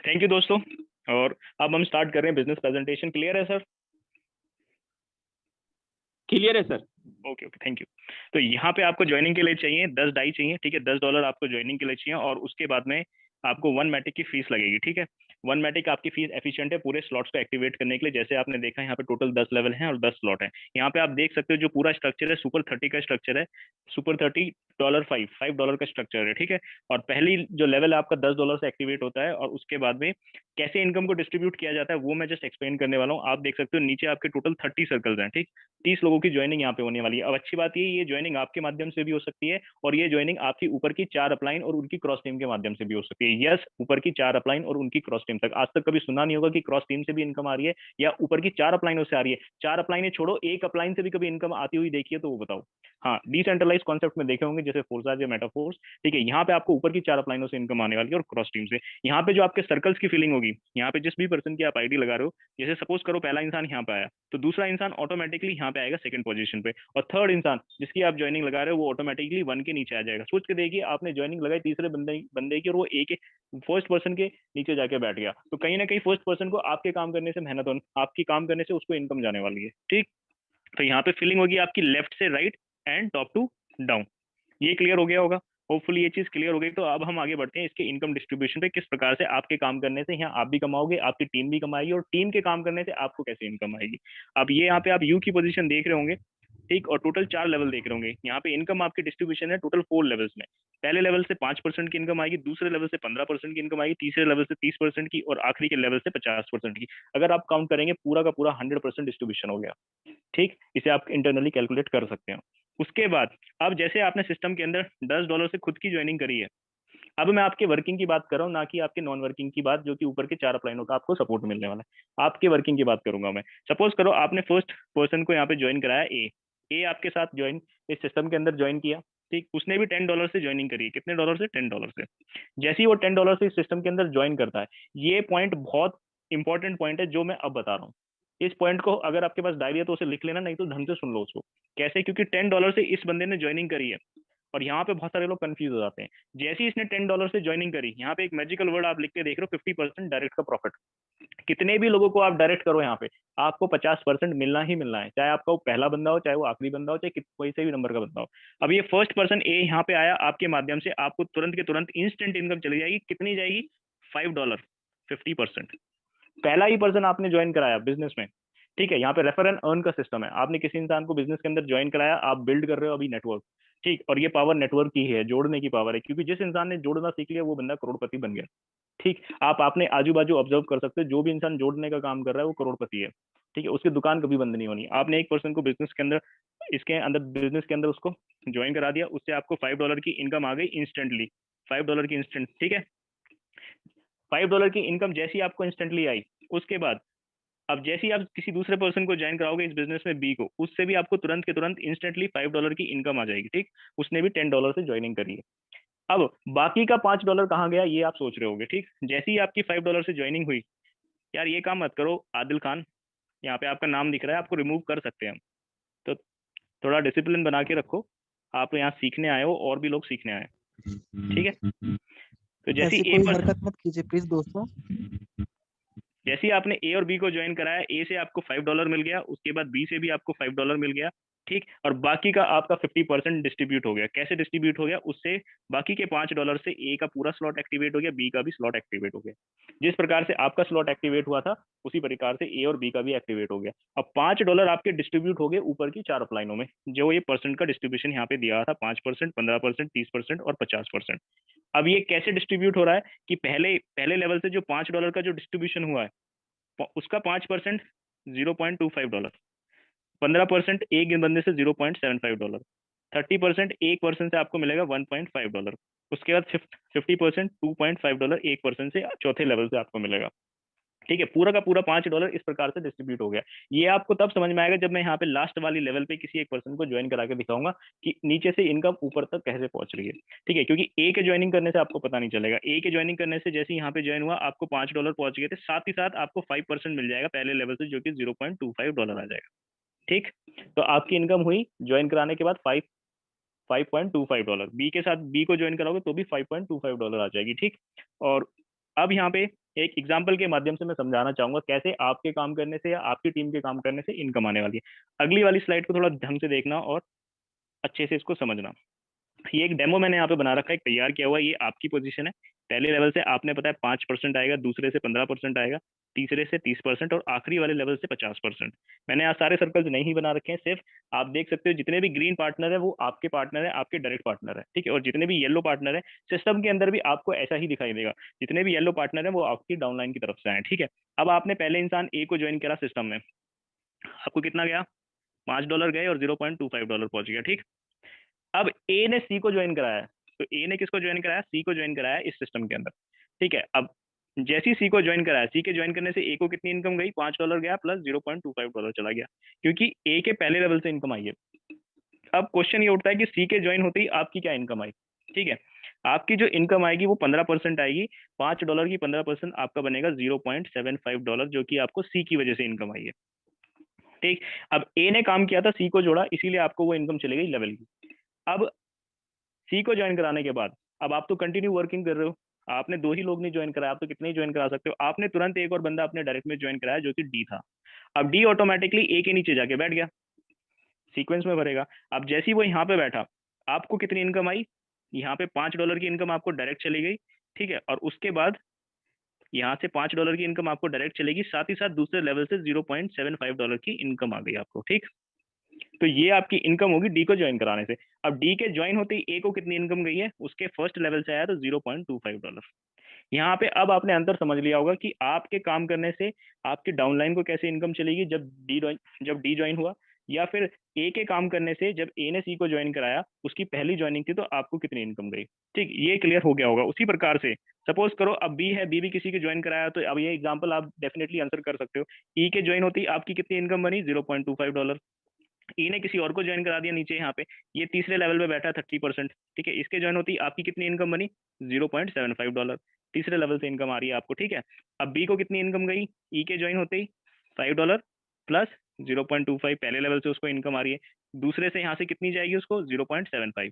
Thank you दोस्तों। और अब हम स्टार्ट कर रहे हैं बिजनेस प्रेजेंटेशन। क्लियर है सर? क्लियर है sir. Okay okay, thank you. तो यहाँ पे आपको ज्वाइनिंग के लिए चाहिए 10 डाई चाहिए, ठीक है। $10 आपको ज्वाइनिंग के लिए चाहिए और उसके बाद में आपको वन मैटिक की फीस लगेगी, ठीक है। वन मैटिक आपकी फीस एफिशिएंट है पूरे स्लॉट्स को एक्टिवेट करने के लिए। जैसे आपने देखा यहाँ पे टोटल 10 लेवल हैं और 10 स्लॉट हैं। यहाँ पे आप देख सकते हो जो पूरा स्ट्रक्चर है सुपर 30 का स्ट्रक्चर है। सुपर 30 $5 का स्ट्रक्चर है, ठीक है। और पहली जो लेवल है आपका $10 से एक्टिवेट होता है और उसके बाद में कैसे इनकम को डिस्ट्रीब्यूट किया जाता है वो मैं जस्ट एक्सप्लेन करने वाला हूँ। आप देख सकते हो नीचे आपके टोटल 30 सर्कल्स हैं, ठीक। 30 लोगों की ज्वाइनिंग यहाँ पे होने वाली है। अब अच्छी बात ये ज्वाइनिंग आपके माध्यम से भी हो सकती है और ये ज्वाइनिंग आपकी ऊपर की 4 अपलाइन और उनकी क्रॉस टीम के माध्यम से भी हो सकती है। यस, ऊपर की 4 अपलाइन और उनकी क्रॉस टीम तक। आज तक कभी सुना नहीं होगा कि क्रॉस टीम से भी इनकम आ रही है या ऊपर की 4 अपलाइनों से आ रही है। 4 अपलाइनें छोड़ो, एक अपलाइन से भी कभी इनकम आती हुई देखी है तो वो बताओ। हाँ, डिसेंट्रलाइज कॉन्सेप्ट में देखे होंगे जैसे फोर्साज या मेटाफोर्स, ठीक है। यहाँ पे आपको ऊपर की 4 अपलाइनों से इनकम आने वाली है और क्रॉस टीम से। यहाँ पे जो आपके सर्कल्स की फिलिंग होगी, यहाँ पे जिस भी पर्सन की आप आईडी लगा रहे हो, जैसे सपोज करो पहला इंसान यहाँ पे आया तो दूसरा इंसान ऑटोमेटिकली यहाँ पे आएगा सेकंड पोजीशन पे और थर्ड इंसान जिसकी आप ज्वाइनिंग लगा रहे हो वो ऑटोमेटिकली 1 के नीचे आ जाएगा। सोच के देखिए, आपने ज्वाइनिंग लगाई तीसरे बंदे की और वो एक फर्स्ट पर्सन के नीचे जाके बैठ गया, तो कहीं ना कहीं फर्स्ट पर्सन को आपके काम करने से मेहनत आपकी काम करने से उसको इनकम जाने वाली है, ठीक। तो यहाँ पे फिलिंग होगी आपकी लेफ्ट से right and top to down. ये क्लियर हो गया होगा। होपफुली ये चीज क्लियर हो गई। तो अब हम आगे बढ़ते हैं इसके इनकम डिस्ट्रीब्यूशन पे, किस प्रकार से आपके काम करने से यहाँ आप भी कमाओगे, आपकी टीम भी कमाएगी और टीम के काम करने से आपको कैसे इनकम आएगी। अब ये यहाँ पे आप यू की पोजीशन देख रहे होंगे, ठीक। और टोटल 4 लेवल देख रहे होंगे। यहाँ पे इनकम आपकी डिस्ट्रीब्यूशन है टोटल 4 लेवल्स में। पहले लेवल से 5% की इनकम आएगी, दूसरे लेवल से 15% की इनकम आएगी, तीसरे लेवल से 30% की और आखिरी के लेवल से 50% की। अगर आप काउंट करेंगे पूरा का पूरा 100% डिस्ट्रीब्यूशन हो गया, ठीक। इसे आप इंटरनली कैलकुलेट कर सकते हो। उसके बाद अब जैसे आपने सिस्टम के अंदर $10 से खुद की ज्वाइनिंग करी है, अब मैं आपके वर्किंग की बात कर रहा हूँ, ना कि आपके नॉन वर्किंग की बात, जो कि ऊपर के 4 अपलाइनों का आपको सपोर्ट मिलने वाला है। आपके वर्किंग की बात करूंगा मैं। सपोज करो आपने फर्स्ट पर्सन को यहाँ पे ज्वाइन कराया, ए आपके साथ ज्वाइन इस सिस्टम के अंदर ज्वाइन किया, ठीक। उसने भी $10 से ज्वाइनिंग करी है। कितने डॉलर से? $10 से। जैसे ही वो $10 से इस सिस्टम के अंदर ज्वाइन करता है, ये पॉइंट बहुत इंपॉर्टेंट पॉइंट है जो मैं अब बता रहा हूँ। इस पॉइंट को अगर आपके पास डायरी है तो उसे लिख लेना, नहीं तो ढंग से सुन लो उसको। कैसे? क्योंकि $10 से इस बंदे ने ज्वाइनिंग करी है और यहाँ पे बहुत सारे लोग कंफ्यूज हो जाते हैं। जैसे ही इसने $10 से ज्वाइनिंग करी, यहाँ पे एक मैजिकल वर्ड आप लिख के देख रहे हो, 50% डायरेक्ट का प्रॉफिट। कितने भी लोगों को आप डायरेक्ट करो यहाँ पे, आपको 50% मिलना ही मिलना है, चाहे आपका वो पहला बंदा हो, चाहे वो आखिरी बंदा हो, चाहे कोई से भी नंबर का बंदा हो। अब ये फर्स्ट पर्सन ए यहाँ पे आया आपके माध्यम से, आपको तुरंत के तुरंत इंस्टेंट इनकम चली जाएगी। कितनी जाएगी? $5, 50%। पहला ही पर्सन आपने ज्वाइन कराया बिजनेस में, ठीक है। यहाँ पे रेफर एंड अर्न का सिस्टम है। आपने किसी इंसान को बिजनेस के अंदर ज्वाइन कराया, आप बिल्ड कर रहे हो अभी नेटवर्क, ठीक। और ये पावर नेटवर्क की है, जोड़ने की पावर है, क्योंकि जिस इंसान ने जोड़ना सीख लिया वो बंदा करोड़पति बन गया, ठीक। आप आपने आजू बाजू ऑब्जर्व कर सकते हो, जो भी इंसान जोड़ने का काम कर रहा है वो करोड़पति है, ठीक है। उसकी दुकान कभी बंद नहीं होनी। आपने एक पर्सन को बिजनेस के अंदर, इसके अंदर बिजनेस के अंदर उसको ज्वाइन करा दिया, उससे आपको $5 की इनकम आ गई इंस्टेंटली। $5 की इंस्टेंट, ठीक है। $5 की इनकम जैसी आपको इंस्टेंटली आई, उसके बाद अब जैसे ही आप किसी दूसरे पर्सन को ज्वाइन कराओगे इस बिजनेस में, बी को, उससे भी आपको तुरंत के तुरंत इंस्टेंटली $5 की इनकम आ जाएगी, ठीक। उसने भी $10 से ज्वाइनिंग करी है। अब बाकी का $5 कहाँ गया ये आप सोच रहे होगे, ठीक। जैसे ही आपकी $5 से ज्वाइनिंग हुई, यार ये काम मत करो आदिल खान, यहाँ पे आपका नाम दिख रहा है, आपको रिमूव कर सकते हैं हम। तो थोड़ा डिसिप्लिन बना के रखो, आप यहाँ सीखने आए हो और भी लोग सीखने आए हैं, ठीक है। तो जैसे ऐसी ए कोई पर्सन, हरकत मत कीजिए प्लीज दोस्तों। जैसे ही आपने ए और बी को ज्वाइन कराया, ए से आपको $5 मिल गया, उसके बाद बी से भी आपको $5 मिल गया, ठीक। और बाकी का आपका 50% डिस्ट्रीब्यूट हो गया। कैसे डिस्ट्रीब्यूट हो गया? उससे बाकी के $5 से ए का पूरा स्लॉट एक्टिवेट हो गया, बी का भी स्लॉट एक्टिवेट हो गया। जिस प्रकार से आपका स्लॉट एक्टिवेट हुआ था उसी प्रकार से ए और बी का भी एक्टिवेट हो गया। अब $5 आपके डिस्ट्रीब्यूट हो गए ऊपर की 4 अपलाइनों में, जो ये परसेंट का डिस्ट्रीब्यूशन यहाँ पे दिया था, 5%, 15%, 30% और 50%। अब ये कैसे डिस्ट्रीब्यूट हो रहा है कि पहले पहले लेवल से जो $5 का जो डिस्ट्रीब्यूशन हुआ है, उसका 5% $0.25, 15% एक बंदे से $0.75, 30% एक पर्सन से आपको मिलेगा $1.5, उसके बाद 50% $2.5 एक पर्सन से चौथे लेवल से आपको मिलेगा, ठीक है। पूरा का पूरा $5 इस प्रकार से डिस्ट्रीब्यूट हो गया। ये आपको तब समझ में आएगा जब मैं यहाँ पे लास्ट वाली लेवल पे किसी एक पर्सन को ज्वाइन करा के दिखाऊंगा कि नीचे से इनकम ऊपर तक कैसे पहुंच रही है, ठीक है। क्योंकि ए के ज्वाइनिंग करने से आपको पता नहीं चलेगा। ए के ज्वाइनिंग करने से जैसे यहाँ पे ज्वाइन हुआ आपको $5 पहुंच गए थे, साथ ही साथ आपको 5% मिल जाएगा पहले लेवल से, जो कि $0.25 आ जाएगा, ठीक। तो आपकी इनकम हुई ज्वाइन कराने के बाद $5.25। बी के साथ बी को ज्वाइन कराओगे तो भी $5.25 आ जाएगी, ठीक। और अब यहाँ पे एक एग्जाम्पल के माध्यम से मैं समझाना चाहूंगा कैसे आपके काम करने से या आपकी टीम के काम करने से इनकम आने वाली है। अगली वाली स्लाइड को थोड़ा ढंग से देखना और अच्छे से इसको समझना। ये एक डेमो मैंने यहाँ पे बना रखा है, एक तैयार किया हुआ है। ये आपकी पोजीशन है। पहले लेवल से आपने पता है 5% आएगा, दूसरे से 15% आएगा, तीसरे से 30% और आखिरी वाले लेवल से 50%। मैंने यहाँ सारे सर्कल्स नहीं बना रखे हैं, सिर्फ आप देख सकते हो जितने भी ग्रीन पार्टनर है वो आपके पार्टनर है, आपके डायरेक्ट पार्टनर है, ठीक है। और जितने भी येलो पार्टनर है सिस्टम के अंदर भी आपको ऐसा ही दिखाई देगा, जितने भी येलो पार्टनर है वो आपकी डाउनलाइन की तरफ से आए, ठीक है। अब आपने पहले इंसान ए को ज्वाइन करा सिस्टम में, आपको कितना गया, $5 गए और $0.25 पहुंच गया, ठीक। अब ए ने सी को ज्वाइन कराया, तो ए ने किसको ज्वाइन कराया, सी को ज्वाइन कराया इस सिस्टम के अंदर, ठीक है। अब जैसे ही सी को ज्वाइन कराया, सी के ज्वाइन करने से ए को कितनी इनकम गई, $5 गया प्लस $0.25 चला गया, क्योंकि ए के पहले लेवल से इनकम आई है। अब क्वेश्चन ये उठता है कि सी के ज्वाइन होते ही आपकी क्या इनकम आई, ठीक है। आपकी जो इनकम आएगी वो 15% आएगी। $5 की 15% आपका बनेगा $0.75, जो कि आपको सी की वजह से इनकम आई है, ठीक। अब ए ने काम किया था, सी को जोड़ा, इसीलिए आपको वो इनकम चली गई लेवल की। अब सी को ज्वाइन कराने के बाद अब आप तो कंटिन्यू वर्किंग कर रहे हो, आपने दो ही लोग नहीं ज्वाइन कराया, आप तो कितने ही ज्वाइन करा सकते हो। आपने तुरंत एक और बंदा अपने डायरेक्ट में ज्वाइन कराया जो कि डी था। अब डी ऑटोमेटिकली ए के नीचे जाके बैठ गया, सीक्वेंस में भरेगा। अब जैसे ही वो यहाँ पे बैठा, आपको कितनी इनकम आई, यहाँ पे $5 की इनकम आपको डायरेक्ट चली गई, ठीक है। और उसके बाद यहाँ से $5 की इनकम आपको डायरेक्ट चलेगी, साथ ही साथ दूसरे लेवल से $0.75 की इनकम आ गई आपको, ठीक। तो ये आपकी इनकम होगी डी को ज्वाइन कराने से। अब डी के ज्वाइन होते ही ए को कितनी इनकम गई है, उसके फर्स्ट लेवल से आया तो $0.25। यहाँ पे अब आपने अंतर समझ लिया होगा कि आपके काम करने से आपकी डाउनलाइन को कैसे इनकम चलेगी जब डी ज्वाइन हुआ, या फिर ए के काम करने से जब ए ने सी को ज्वाइन कराया, उसकी पहली ज्वाइनिंग थी तो आपको कितनी इनकम गई, ठीक। ये क्लियर हो गया होगा। उसी प्रकार से सपोज करो अब बी है, बी भी किसी के ज्वाइन कराया, तो अब ये एग्जाम्पल आप डेफिनेटली आंसर कर सकते हो। ई के ज्वाइन होती आपकी कितनी इनकम बनी, $0.25। ई ने किसी और को ज्वाइन करा दिया नीचे यहाँ पे, ये तीसरे लेवल पे बैठा है 30%, ठीक है। इसके ज्वाइन होती आपकी कितनी इनकम बनी, $0.75, तीसरे लेवल से इनकम आ रही है आपको, ठीक है। अब बी को कितनी इनकम गई, ई के ज्वाइन होते ही $5 प्लस 0.25 पहले लेवल से उसको इनकम आ रही है, दूसरे से यहाँ से कितनी जाएगी उसको 0.75,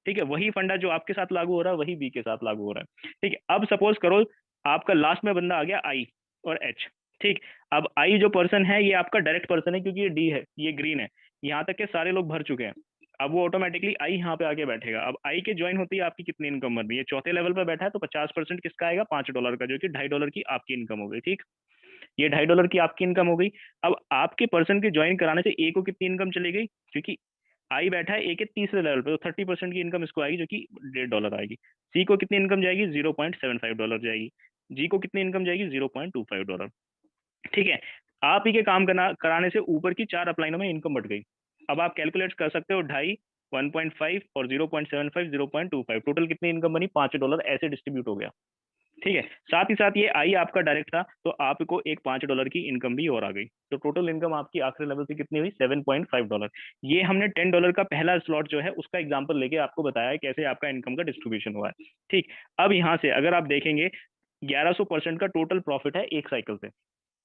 ठीक है। वही फंडा जो आपके साथ लागू हो रहा है वही बी के साथ लागू हो रहा है, ठीक है। अब सपोज करो आपका लास्ट में बंदा आ गया आई और एच, ठीक। अब आई जो पर्सन है ये आपका डायरेक्ट पर्सन है, क्योंकि ये डी है, ये ग्रीन है, यहाँ तक के सारे लोग भर चुके हैं। अब वो ऑटोमेटिकली आई यहाँ पे आके बैठेगा। अब आई के ज्वाइन होती है आपकी कितनी इनकम बन रही है, चौथे लेवल पे बैठा है, तो 50% किसका आएगा, $5 का, जो कि $2.5 की आपकी इनकम हो गई, ठीक। ये $2.5 की आपकी इनकम हो गई। अब आपके पर्सन के ज्वाइन कराने से ए को कितनी इनकम चली गई, क्योंकि आई बैठा है ए के तीसरे लेवल पे, तो 30% की इनकम इसको आएगी, जो कि $1.5 आएगी। सी को कितनी इनकम जाएगी, $0.75 जाएगी। जी को कितनी इनकम जाएगी, $0.25, ठीक है। आप ही के काम कराने से ऊपर की 4 अपलाइनों में इनकम बढ़ गई। अब आप कैलकुलेट कर सकते हो, 2.5, 1.5 और 0.75, 0.25, टोटल कितनी इनकम बनी, $5 ऐसे डिस्ट्रीब्यूट हो गया, ठीक है। साथ ही साथ ये आई आपका डायरेक्ट था, तो आपको एक $5 की इनकम भी और आ गई, तो टोटल इनकम आपकी आखिरी लेवल से कितनी हुई, $7.5। ये हमने $10 का पहला स्लॉट जो है उसका एग्जाम्पल लेके आपको बताया है कैसे आपका इनकम का डिस्ट्रीब्यूशन हुआ है, ठीक। अब यहाँ से अगर आप देखेंगे 1100% का टोटल प्रॉफिट है एक साइकिल से,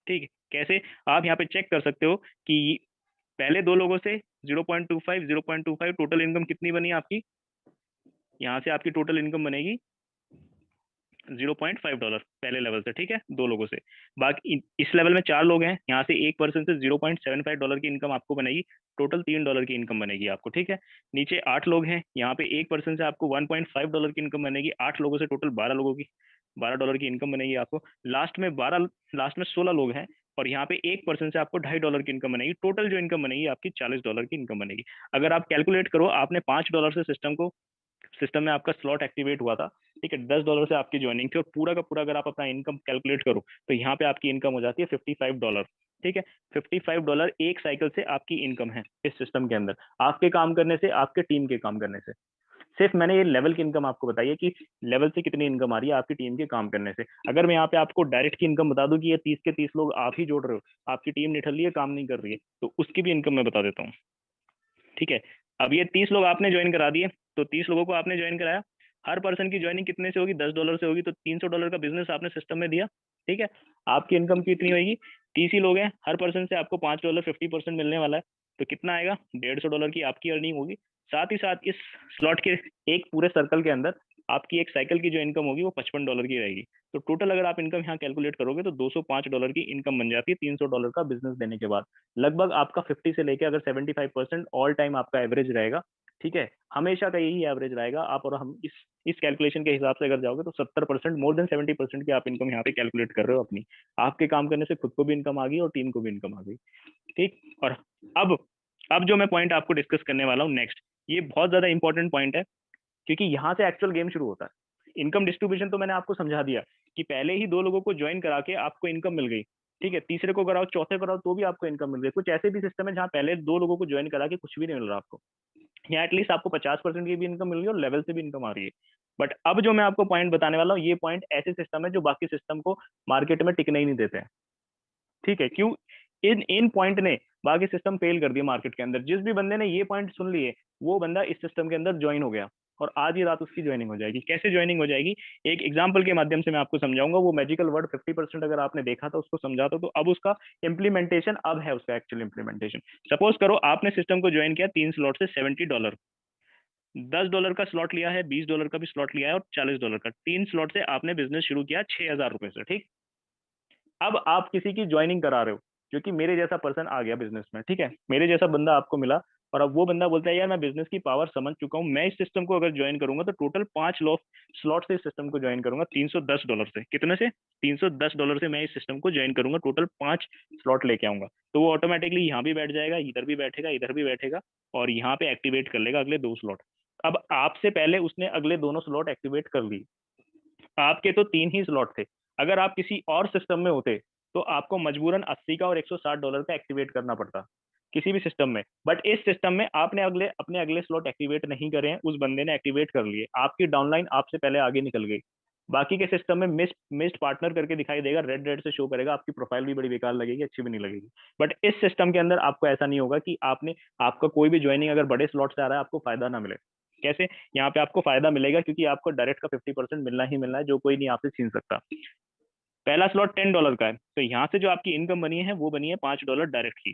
ठीक है। कैसे, आप यहाँ पे चेक कर सकते हो कि पहले दो लोगों से 0.25 टोटल इनकम कितनी बनी आपकी, यहाँ से आपकी टोटल इनकम बनेगी $0.5 पहले लेवल से, ठीक है, दो लोगों से। बाकी इस लेवल में 4 लोग हैं, यहाँ से एक पर्सन से $0.75 की इनकम आपको बनेगी, टोटल $3 की इनकम बनेगी आपको, ठीक है। नीचे 8 लोग हैं, यहाँ पे एक पर्सन से आपको $1.5 की इनकम बनेगी, 8 लोगों से टोटल 12 लोगों की $12 की इनकम बनेगी आपको। लास्ट में 16 लोग हैं, और यहाँ पे एक पर्सन से आपको $2.5 की इनकम बनेगी, टोटल जो इनकम बनेगी आपकी $40 की इनकम बनेगी। अगर आप कैलकुलेट करो, आपने $5 से सिस्टम में आपका स्लॉट एक्टिवेट हुआ था, ठीक है, $10 से आपकी ज्वाइनिंग थी, और पूरा का पूरा अगर आप अपना इनकम कैलकुलेट करो तो यहाँ पे आपकी इनकम हो जाती है $55, ठीक है। $55 एक साइकिल से आपकी इनकम है इस सिस्टम के अंदर, आपके काम करने से, आपके टीम के काम करने से। सिर्फ मैंने ये लेवल की इनकम आपको बताई है कि लेवल से कितनी इनकम आ रही है आपकी टीम के काम करने से। अगर मैं यहाँ पे आपको डायरेक्ट की इनकम बता दूं कि ये 30 के 30 लोग आप ही जोड़ रहे हो, आपकी टीम निठल्ली है, काम नहीं कर रही है, तो उसकी भी इनकम मैं बता देता हूँ, ठीक है। अब ये 30 लोग आपने ज्वाइन करा दिए, तो 30 लोगों को आपने ज्वाइन कराया, हर पर्सन की ज्वाइनिंग कितने से होगी, $10 से होगी, तो $300 का बिजनेस आपने सिस्टम में दिया, ठीक है। आपकी इनकम कितनी होगी, 30 ही लोग हैं, हर पर्सन से आपको $5 50% मिलने वाला है, तो कितना आएगा, $150 की आपकी अर्निंग होगी। साथ ही साथ इस स्लॉट के एक पूरे सर्कल के अंदर आपकी एक साइकिल की जो इनकम होगी वो $55 की रहेगी। तो टोटल अगर आप इनकम यहाँ कैलकुलेट करोगे तो $205 की इनकम बन जाती है $300 का बिजनेस देने के बाद। लगभग आपका 50 से लेके अगर 75% ऑल टाइम आपका एवरेज रहेगा, ठीक है, हमेशा का यही एवरेज रहेगा। आप और हम इस कैलकुलेशन के हिसाब से अगर जाओगे तो 70%, मोर देन 70% की आप इनकम यहाँ पे कैलकुलेट कर रहे हो अपनी। आपके काम करने से खुद को भी इनकम आ गई और टीम को भी इनकम आ गई। ठीक। और अब अब जो मैं पॉइंट आपको डिस्कस करने वाला हूँ नेक्स्ट, ये बहुत ज्यादा इंपॉर्टेंट पॉइंट है, क्योंकि यहाँ से एक्चुअल गेम शुरू होता है। इनकम डिस्ट्रीब्यूशन तो मैंने आपको समझा दिया कि पहले ही 2 लोगों को ज्वाइन करा के आपको इनकम मिल गई, ठीक है, तीसरे को कराओ, चौथे कराओ तो भी आपको इनकम मिल गई। कुछ ऐसे भी सिस्टम है जहाँ पहले 2 लोगों को ज्वाइन करा के कुछ भी नहीं मिल रहा आपको, या एटलीस्ट आपको 50% की भी इनकम मिल रही है और लेवल से भी इनकम आ रही है। बट अब जो मैं आपको पॉइंट बताने वाला हूँ, ये पॉइंट ऐसे सिस्टम है जो बाकी सिस्टम को मार्केट में टिकने ही नहीं देते हैं। ठीक है, क्यों? इन इन पॉइंट ने बाकी सिस्टम फेल कर दिया मार्केट के अंदर। जिस भी बंदे ने ये पॉइंट सुन लिए वो बंदा इस सिस्टम के अंदर ज्वाइन हो गया, और आज ही रात उसकी ज्वाइनिंग हो जाएगी। कैसे ज्वाइनिंग हो जाएगी? एक एग्जांपल के माध्यम से मैं आपको समझाऊंगा। वो मैजिकल वर्ड 50% अगर आपने देखा था उसको समझाता, तो अब उसका इम्प्लीमेंटेशन अब है, उसका एक्चुअल इम्प्लीमेंटेशन। सपोज करो आपने सिस्टम को ज्वाइन किया 3 स्लॉट से $70, $10 का स्लॉट लिया है, $20 का भी स्लॉट लिया है और $40 का, 3 स्लॉट से आपने बिजनेस शुरू किया ₹6000 से। ठीक। अब आप किसी की ज्वाइनिंग करा रहे हो, क्योंकि मेरे जैसा पर्सन आ गया बिजनेस में, ठीक है, मेरे जैसा बंदा आपको मिला, और अब वो बंदा बोलता है यार मैं बिजनेस की पावर समझ चुका हूँ, मैं इस सिस्टम को अगर ज्वाइन करूंगा तो टोटल 5 स्लॉट से इस सिस्टम को ज्वाइन करूंगा $310 से। कितने से? $310 से मैं इस सिस्टम को ज्वाइन करूंगा, टोटल 5 स्लॉट लेके आऊंगा। तो वो ऑटोमेटिकली यहाँ भी बैठ जाएगा, इधर भी बैठेगा, इधर भी बैठेगा, और यहाँ पे एक्टिवेट कर लेगा अगले 2 स्लॉट। अब आपसे पहले उसने अगले दोनों स्लॉट एक्टिवेट कर लिए, आपके तो 3 ही स्लॉट थे। अगर आप किसी और सिस्टम में होते तो आपको मजबूरन 80 का और $160 का एक्टिवेट करना पड़ता किसी भी सिस्टम में। बट इस सिस्टम में आपने अपने अगले स्लॉट एक्टिवेट नहीं करे हैं, उस बंदे ने एक्टिवेट कर लिए, आपकी डाउनलाइन आपसे पहले आगे निकल गई। बाकी के सिस्टम में मिस्ड पार्टनर करके दिखाई देगा, रेड रेड से शो करेगा, आपकी प्रोफाइल भी बड़ी बेकार लगेगी, अच्छी भी नहीं लगेगी। बट इस सिस्टम के अंदर आपको ऐसा नहीं होगा कि आपका कोई भी ज्वाइनिंग अगर बड़े स्लॉट से आ रहा है आपको फायदा ना मिले। कैसे? यहाँ पे आपको फायदा मिलेगा, क्योंकि आपको डायरेक्ट का 50% मिलना ही मिलना है, जो कोई नहीं आपसे छीन सकता। पहला स्लॉट $10 का है, तो यहाँ से जो आपकी इनकम बनी है वो बनी है $5 डायरेक्ट की।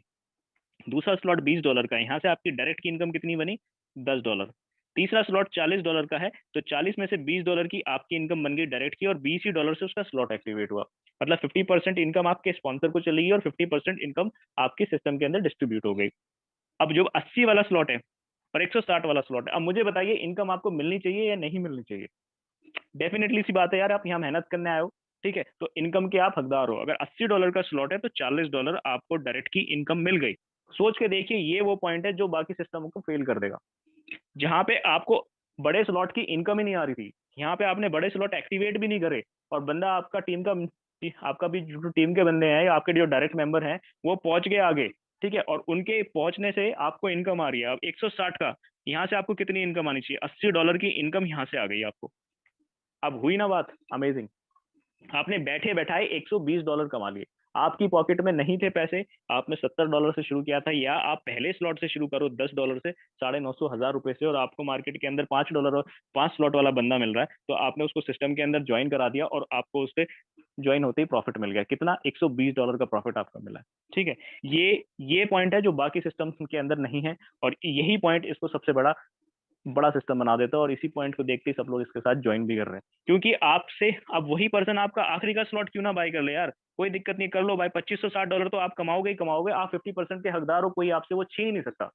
दूसरा स्लॉट $20 का है, यहाँ से आपकी डायरेक्ट की इनकम कितनी बनी? $10। तीसरा स्लॉट $40 का है, तो 40 में से $20 की आपकी इनकम बन गई डायरेक्ट की, और $20 से उसका स्लॉट एक्टिवेट हुआ। मतलब 50% इनकम आपके स्पॉन्सर को चलेगी और 50% इनकम आपके सिस्टम के अंदर डिस्ट्रीब्यूट हो गई। अब जो 80 वाला स्लॉट है और 160 वाला स्लॉट है, अब मुझे बताइए इनकम आपको मिलनी चाहिए या नहीं मिलनी चाहिए? डेफिनेटली सी बात है यार, आप यहाँ मेहनत करने आए हो, ठीक है, तो इनकम के आप हकदार हो। अगर $80 का स्लॉट है तो $40 आपको डायरेक्ट की इनकम मिल गई। सोच के देखिए, ये वो पॉइंट है जो बाकी सिस्टम को फेल कर देगा। जहां पे आपको बड़े स्लॉट की इनकम ही नहीं आ रही थी, यहाँ पे आपने बड़े स्लॉट एक्टिवेट भी नहीं करे, और बंदा आपका भी जो टीम के बंदे हैं या आपके जो डायरेक्ट मेंबर हैं वो पहुंच गए आगे, ठीक है, और उनके पहुंचने से आपको इनकम आ रही है अब 160 का। यहाँ से आपको कितनी इनकम आनी चाहिए? $80 की इनकम यहाँ से आ गई आपको। अब हुई ना बात अमेजिंग? आपने बैठे बैठाए $120 कमा लिए। आपकी पॉकेट में नहीं थे पैसे, आपने $70 से शुरू किया था, या आप पहले स्लॉट से शुरू करो $10 से, 950 हजार रुपए से, और आपको मार्केट के अंदर $5 और 5 स्लॉट वाला बंदा मिल रहा है, तो आपने उसको सिस्टम के अंदर ज्वाइन करा दिया, और आपको उससे ज्वाइन होते ही प्रॉफिट मिल गया। कितना? $120 का प्रॉफिट आपका मिला है। ठीक है, ये पॉइंट है जो बाकी सिस्टम के अंदर नहीं है, और यही पॉइंट इसको सबसे बड़ा बड़ा सिस्टम बना देता है, और इसी पॉइंट को देखते ही सब लोग इसके साथ ज्वाइन भी कर रहे हैं। क्योंकि आपसे अब वही पर्सन आपका आखिरी का स्लॉट क्यों ना बाय कर ले यार, कोई दिक्कत नहीं, कर लो भाई। $2560 तो आप कमाओगे ही कमाओगे, आप 50% के हकदार हो, कोई आपसे वो छीन ही नहीं सकता।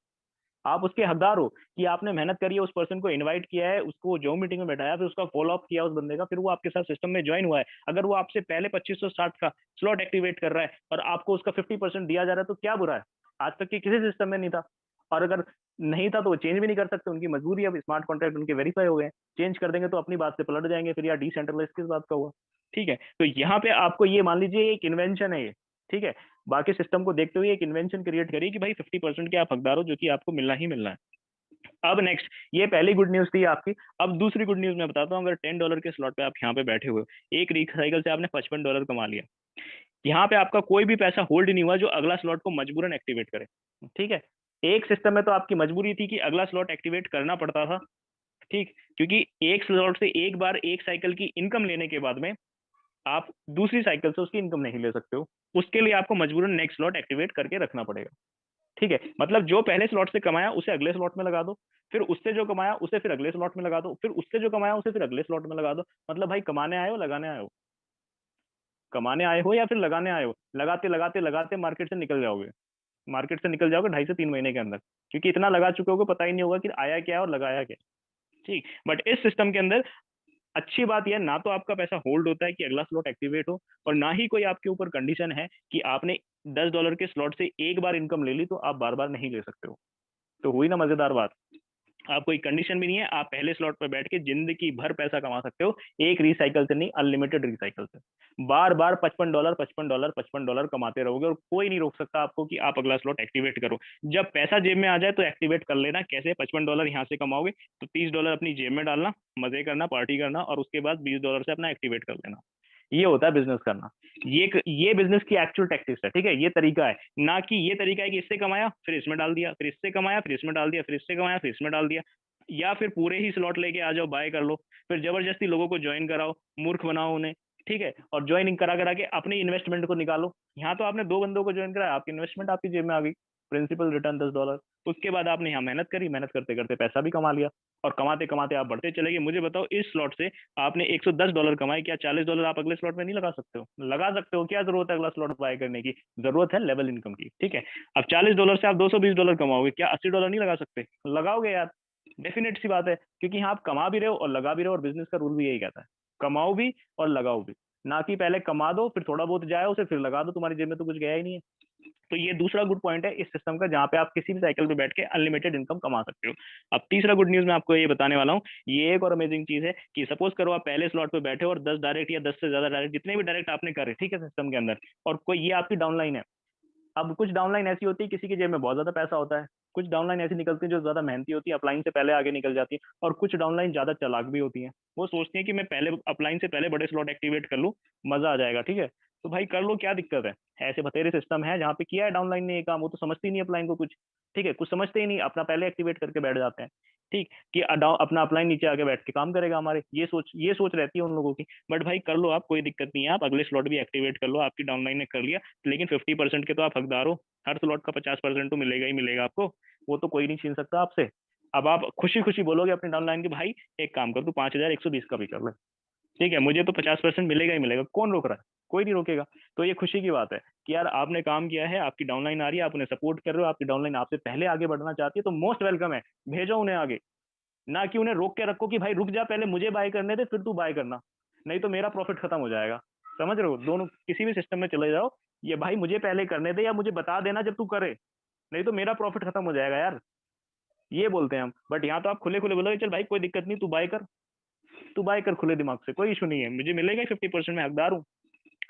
आप उसके हकदार हो कि आपने मेहनत करी है, उस पर्सन को इनवाइट किया है, उसको जो मीटिंग में बैठाया, फिर उसका फॉलो अप किया उस बंदे का, फिर वो आपके साथ सिस्टम में ज्वाइन हुआ है। अगर वो आपसे पहले 2560 का स्लॉट एक्टिवेट कर रहा है और आपको उसका 50% दिया जा रहा है, तो क्या बुरा है? आज तक की किसी सिस्टम में नहीं था, और अगर नहीं था तो वो चेंज भी नहीं कर सकते, उनकी मजबूरी है। अब स्मार्ट कॉन्ट्रैक्ट उनके वेरीफाई हो गए, चेंज कर देंगे तो अपनी बात से पलट जाएंगे फिर, यार डिसेंट्रलाइज किस बात का हुआ? ठीक है, तो यहाँ पे आपको ये मान लीजिए एक इन्वेंशन है ये, ठीक है, बाकी सिस्टम को देखते हुए एक इन्वेंशन क्रिएट करिए कि भाई 50% के आप हकदार हो, जो कि आपको मिलना ही मिलना है। अब नेक्स्ट, ये पहली गुड न्यूज थी आपकी। अब दूसरी गुड न्यूज मैं बताता हूँ। अगर $10 के स्लॉट पे आप यहाँ पे बैठे हुए हो, एक रिसाइकल से आपने $55 कमा लिया, यहाँ पे आपका कोई भी पैसा होल्ड नहीं हुआ जो अगला स्लॉट को मजबूरन एक्टिवेट करे। ठीक है, एक सिस्टम में तो आपकी मजबूरी थी कि अगला स्लॉट एक्टिवेट करना पड़ता था, ठीक, क्योंकि एक स्लॉट से एक बार एक साइकिल की इनकम लेने के बाद में आप दूसरी साइकिल से उसकी इनकम नहीं ले सकते हो, उसके लिए आपको मजबूरन नेक्स्ट स्लॉट एक्टिवेट करके रखना पड़ेगा। ठीक है, मतलब जो पहले स्लॉट से कमाया उसे अगले स्लॉट में लगा दो, फिर उससे जो कमाया उसे फिर अगले स्लॉट में लगा दो, फिर उससे जो कमाया उसे फिर अगले स्लॉट में लगा दो। मतलब भाई कमाने आए हो लगाने आए हो, कमाने आए हो या फिर लगाने आए हो, लगाते लगाते लगाते मार्केट से निकल जाओगे, मार्केट से निकल जाओगे 2.5 से 3 महीने के अंदर, क्योंकि इतना लगा चुके होगे पता ही नहीं होगा कि आया क्या और लगाया क्या। ठीक, बट इस सिस्टम के अंदर अच्छी बात यह, ना तो आपका पैसा होल्ड होता है कि अगला स्लॉट एक्टिवेट हो, और ना ही कोई आपके ऊपर कंडीशन है कि आपने $10 के स्लॉट से एक बार इनकम ले ली तो आप बार बार नहीं ले सकते हो। तो हुई ना मजेदार बात। आप कोई कंडीशन भी नहीं है, आप पहले स्लॉट पर बैठ के जिंदगी भर पैसा कमा सकते हो, एक रिसाइकल से नहीं, अनलिमिटेड रिसाइकल से बार बार $55 $55 $55 कमाते रहोगे, और कोई नहीं रोक सकता आपको कि आप अगला स्लॉट एक्टिवेट करो। जब पैसा जेब में आ जाए तो एक्टिवेट कर लेना। कैसे? $55 यहाँ से कमाओगे तो $30 अपनी जेब में डालना, मजे करना, पार्टी करना, और उसके बाद $20 से अपना एक्टिवेट कर लेना। ये होता है बिजनेस करना। ये बिजनेस की एक्चुअल टैक्टिक्स है, ठीक है, ये तरीका है। ना कि ये तरीका है कि इससे कमाया फिर इसमें डाल दिया, फिर इससे कमाया फिर इसमें डाल दिया, फिर इससे कमाया फिर इसमें डाल दिया, या फिर पूरे ही स्लॉट लेके आ जाओ, बाय कर लो, फिर जबरदस्ती लोगों को ज्वाइन कराओ, मूर्ख बनाओ उन्हें, ठीक है, और ज्वाइनिंग करा करा के अपनी इन्वेस्टमेंट को निकालो। यहाँ तो आपने 2 बंदों को ज्वाइन कराया, आपकी इन्वेस्टमेंट आपकी जेब में आ गई, प्रिंसिपल रिटर्न $10। उसके बाद आपने यहाँ मेहनत करी, मेहनत करते करते पैसा भी कमा लिया, और कमाते कमाते आप बढ़ते चले गए। मुझे बताओ, इस स्लॉट से आपने $110 कमाए, क्या $40 आप अगले स्लॉट में नहीं लगा सकते हो? लगा सकते हो, क्या जरूरत है अगला स्लॉट बाय करने की? जरूरत है लेवल इनकम की, ठीक है। अब $40 से आप $220 कमाओगे, क्या $80 नहीं लगा सकते? लगाओगे यार, डेफिनेट सी बात है, क्योंकि यहाँ आप कमा भी रहे हो और लगा भी रहे हो, और बिजनेस का रूल भी यही कहता है, कमाओ भी और लगाओ भी, ना कि पहले कमा दो फिर थोड़ा बहुत जाए उसे फिर लगा दो, तुम्हारी जेब में तो कुछ गया ही नहीं है। तो ये दूसरा गुड पॉइंट है इस सिस्टम का, जहाँ पे आप किसी भी साइकिल पे बैठ के अनलिमिटेड इनकम कमा सकते हो। अब तीसरा गुड न्यूज मैं आपको ये बताने वाला हूँ। ये एक और अमेजिंग चीज है कि सपोज करो आप पहले स्लॉट पे बैठे हो और 10 डायरेक्ट या 10 से ज्यादा डायरेक्ट, जितने भी डायरेक्ट आपने करे, ठीक है, सिस्टम के अंदर, और कोई ये आपकी डाउनलाइन है। अब कुछ डाउनलाइन ऐसी होती है किसी की जेब में बहुत ज्यादा पैसा होता है, कुछ डाउनलाइन ऐसी निकलती है जो ज्यादा मेहनती होती है, अपलाइन से पहले आगे निकल जाती है, और कुछ डाउनलाइन ज्यादा चालाक भी होती है। वो सोचती है कि मैं पहले अपलाइन से पहले बड़े स्लॉट एक्टिवेट कर लूं, मजा आ जाएगा, ठीक है, तो भाई कर लो, क्या दिक्कत है। ऐसे बतेरे सिस्टम है जहाँ पे किया है डाउनलाइन ने ये काम, वो तो समझती नहीं अपलाइन को कुछ, ठीक है, कुछ समझते ही नहीं, अपना पहले एक्टिवेट करके बैठ जाते हैं, ठीक, कि अपना अपलाइन नीचे आके बैठ के काम करेगा हमारे, ये सोच रहती है उन लोगों की। बट भाई कर लो आप, कोई दिक्कत नहीं है, आप अगले स्लॉट भी एक्टिवेट कर लो, आपकी डाउनलाइन ने कर लिया, लेकिन 50% के तो आप हकदार हो, हर स्लॉट का 50% तो मिलेगा ही मिलेगा आपको, वो तो कोई नहीं छीन सकता आपसे। अब आप खुशी खुशी बोलोगे अपनी डाउनलाइन की, भाई एक काम कर, तू 5120 का भी कर ले, ठीक है, मुझे तो 50% मिलेगा ही मिलेगा, कौन रोक रहा है? कोई नहीं रोकेगा। तो ये खुशी की बात है कि यार आपने काम किया है, आपकी डाउनलाइन आ रही है, आप उन्हें सपोर्ट कर रहे हो, आपकी डाउनलाइन आपसे पहले आगे बढ़ना चाहती है, तो मोस्ट वेलकम है, भेजो उन्हें आगे। ना कि उन्हें रोक के रखो कि भाई रुक जा, पहले मुझे बाय करने दे फिर तू बाय करना, नहीं तो मेरा प्रॉफिट खत्म हो जाएगा। समझ रहे हो? दोनों किसी भी सिस्टम में चले जाओ, ये भाई मुझे पहले करने दे या मुझे बता देना जब तू करे, नहीं तो मेरा प्रॉफिट खत्म हो जाएगा यार, ये बोलते हैं हम। बट यहाँ तो आप खुले खुले बोलोगे, चल भाई कोई दिक्कत नहीं, तू बाय कर, तू बाय कर खुले दिमाग से, कोई इशू नहीं है, मुझे मिलेगा ही 50%, मैं हकदार हूँ।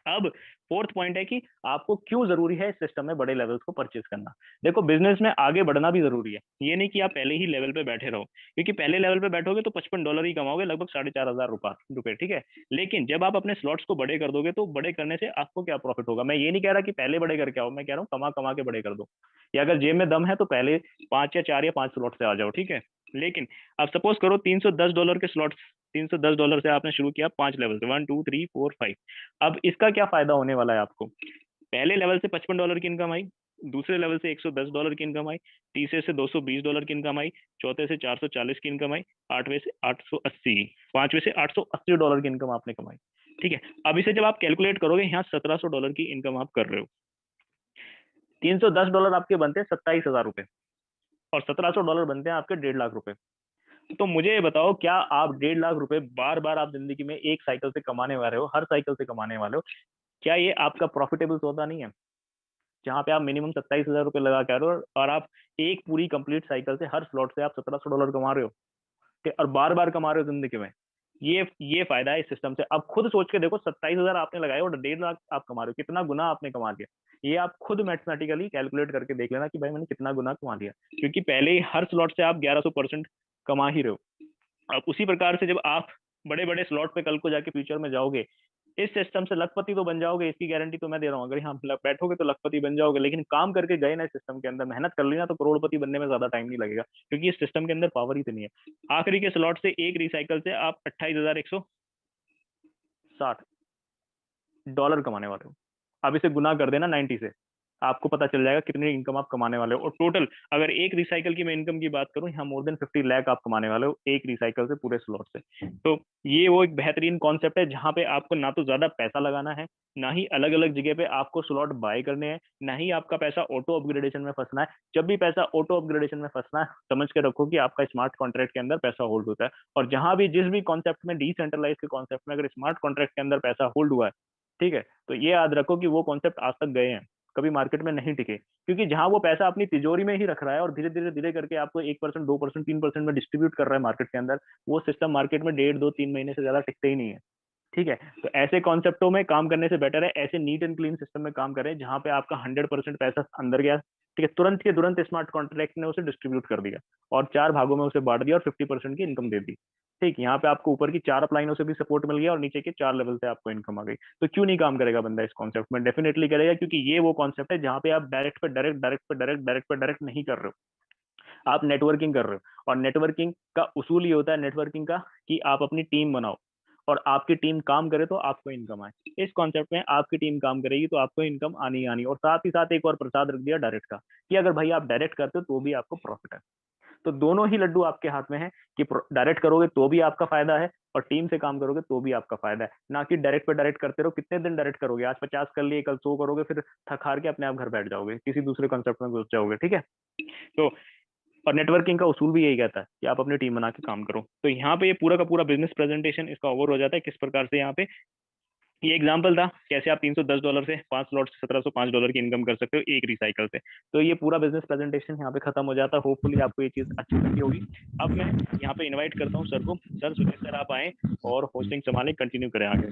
अब फोर्थ पॉइंट है कि आपको क्यों जरूरी है इस सिस्टम में बड़े लेवल्स को परचेज करना। देखो बिजनेस में आगे बढ़ना भी जरूरी है, ये नहीं कि आप पहले ही लेवल पे बैठे रहो, क्योंकि पहले लेवल पे बैठोगे तो $55 ही कमाओगे, लगभग 4,500 रुपए, ठीक है। लेकिन जब आप अपने स्लॉट्स को बड़े कर दोगे तो बड़े करने से आपको क्या प्रॉफिट होगा, मैं ये नहीं कह रहा कि पहले बड़े करके आओ, मैं कह रहा हूँ कमा कमा के बड़े कर दो, या अगर जेब में दम है तो पहले 5 या 4 या 5 स्लॉट से आ जाओ, ठीक है। लेकिन अब सपोज करो $310 के स्लॉट, $310 से आपने शुरू किया 5 लेवल से, 1 2 3 4 5। अब इसका क्या फायदा होने वाला है आपको? पहले लेवल से $55 की इनकम आई, दूसरे लेवल से $110 की इनकम आई, तीसरे से $220 की इनकम आई, चौथे से 440 की इनकम आई, आठवें से 880, पांचवें से $880 की इनकम आपने कमाई, ठीक है। अब इसे जब आप कैलकुलेट करोगे, यहाँ $1700 की इनकम आप कर रहे हो, $310 आपके बनते हैं 27,000 रुपए, और $1700 बनते हैं आपके 1.5 लाख रुपए। तो मुझे ये बताओ, क्या आप 1.5 लाख रुपए बार बार आप जिंदगी में एक साइकिल से कमाने वाले हो, हर साइकिल से कमाने वाले हो, क्या ये आपका प्रॉफिटेबल सौदा नहीं है? जहाँ पे आप मिनिमम 27,000 रुपए लगा के आ रहे हो, और आप एक पूरी कंप्लीट साइकिल से हर स्लॉट से आप $1700 कमा रहे हो, और बार बार कमा रहे हो जिंदगी में। ये फायदा है इस सिस्टम से। अब खुद सोच के देखो, 27,000 आपने लगाए और 1.5 लाख आप कमा रहे हो, कितना गुना आपने कमा लिया। ये आप खुद मैथमेटिकली कैलकुलेट करके देख लेना कि भाई मैंने कितना गुना कमा लिया, क्योंकि पहले ही हर स्लॉट से आप 1100% कमा ही रहे हो। अब उसी प्रकार से जब आप बड़े बड़े स्लॉट पे कल को जाके फ्यूचर में जाओगे, इस सिस्टम से लखपति तो बन जाओगे, इसकी गारंटी तो मैं दे रहा हूँ। अगर यहाँ बैठोगे तो लखपति बन जाओगे, लेकिन काम करके गए ना इस सिस्टम के अंदर, मेहनत कर ली ना, तो करोड़पति बनने में ज्यादा टाइम नहीं लगेगा, क्योंकि इस सिस्टम के अंदर पावर ही इतनी है। आखिरी के स्लॉट से एक रिसाइकल से आप $28,160 कमाने वाले हो। अब इसे गुना कर देना 90 से, आपको पता चल जाएगा कितनी इनकम आप कमाने वाले हो। और टोटल अगर एक रिसाइकल की मैं इनकम की बात करूं, यहाँ मोर देन 50 लाख आप कमाने वाले हो एक रिसाइकल से, पूरे स्लॉट से। तो ये वो एक बेहतरीन कॉन्सेप्ट है जहां पे आपको ना तो ज्यादा पैसा लगाना है, ना ही अलग अलग जगह पे आपको स्लॉट बाय करने हैं, ना ही आपका पैसा ऑटो अपग्रेडेशन में फंसना है। जब भी पैसा ऑटो अपग्रेडेशन में फंसना है, समझ के रखो कि आपका स्मार्ट कॉन्ट्रैक्ट के अंदर पैसा होल्ड होता है। और जहां भी जिस भी कॉन्सेप्ट में, डिसेंट्रलाइज के कॉन्सेप्ट में अगर स्मार्ट कॉन्ट्रैक्ट के अंदर पैसा होल्ड हुआ है, ठीक है, तो ये याद रखो कि वो कॉन्सेप्ट आज तक गए हैं, कभी मार्केट में नहीं टिके। क्योंकि जहां वो पैसा अपनी तिजोरी में ही रख रहा है और धीरे धीरे धीरे करके आपको 1%, 2%, 3% में डिस्ट्रीब्यूट कर रहा है मार्केट के अंदर, वो सिस्टम मार्केट में 1.5, 2, 3 महीने से ज्यादा टिकते ही नहीं है। ठीक है, तो ऐसे कॉन्सेप्टों में काम करने से बेटर है ऐसे नीट एंड क्लीन सिस्टम में काम करें जहां पे आपका 100% पैसा अंदर गया, ठीक है, तुरंत के तुरंत स्मार्ट कॉन्ट्रैक्ट ने उसे डिस्ट्रीब्यूट कर दिया और 4 भागों में उसे बांट दिया और 50% की इनकम दे दी। ठीक, यहाँ पे आपको ऊपर की 4 अपलाइनों से भी सपोर्ट मिल गया और नीचे के 4 लेवल से आपको इनकम आ गई। तो क्यों नहीं काम करेगा बंदा इस कॉन्सेप्ट में? डेफिनेटली करेगा, क्योंकि ये वो कॉन्सेप्ट है जहाँ पे आप डायरेक्ट पे डायरेक्ट, डायरेक्ट पे डायरेक्ट, डायरेक्ट पे डायरेक्ट नहीं कर रहे हो, आप नेटवर्किंग कर रहे हो। और नेटवर्किंग का उसूल ये होता है नेटवर्किंग का, कि आप अपनी टीम बनाओ और आपकी टीम काम करे तो आपको इनकम आए। इस कॉन्सेप्ट में आपकी टीम काम करेगी तो आपको इनकम आनी ही आनी। और साथ ही साथ एक और प्रसाद रख दिया डायरेक्ट का, कि अगर भाई आप डायरेक्ट करते हो तो भी आपको प्रॉफिट है। तो दोनों ही लड्डू आपके हाथ में है, कि डायरेक्ट करोगे तो भी आपका फायदा है और टीम से काम करोगे तो भी आपका फायदा है। ना कि डायरेक्ट पे डायरेक्ट करते रहो, कितने दिन डायरेक्ट करोगे? आज 50 कर लिए, कल 100 करोगे, फिर थक हार के अपने आप घर बैठ जाओगे, किसी दूसरे कॉन्सेप्ट में घुस जाओगे। ठीक है, तो और नेटवर्किंग का उसूल भी यही कहता है कि आप अपनी टीम बना के काम करो। तो यहाँ पे ये पूरा का पूरा बिजनेस प्रेजेंटेशन इसका ओवर हो जाता है किस प्रकार से। यहाँ पे ये एग्जांपल था कैसे आप $310 से 5 स्लॉट से $1705 की इनकम कर सकते हो एक रिसाइकल से। तो ये पूरा बिजनेस प्रेजेंटेशन यहाँ पे खत्म हो जाता है। होपफुली आपको ये चीज अच्छी लगी होगी। अब मैं यहाँ पे इनवाइट करता हूँ सर को। सर, सुनील सर आप आए और होस्टिंग संभालें, कंटिन्यू करें आगे।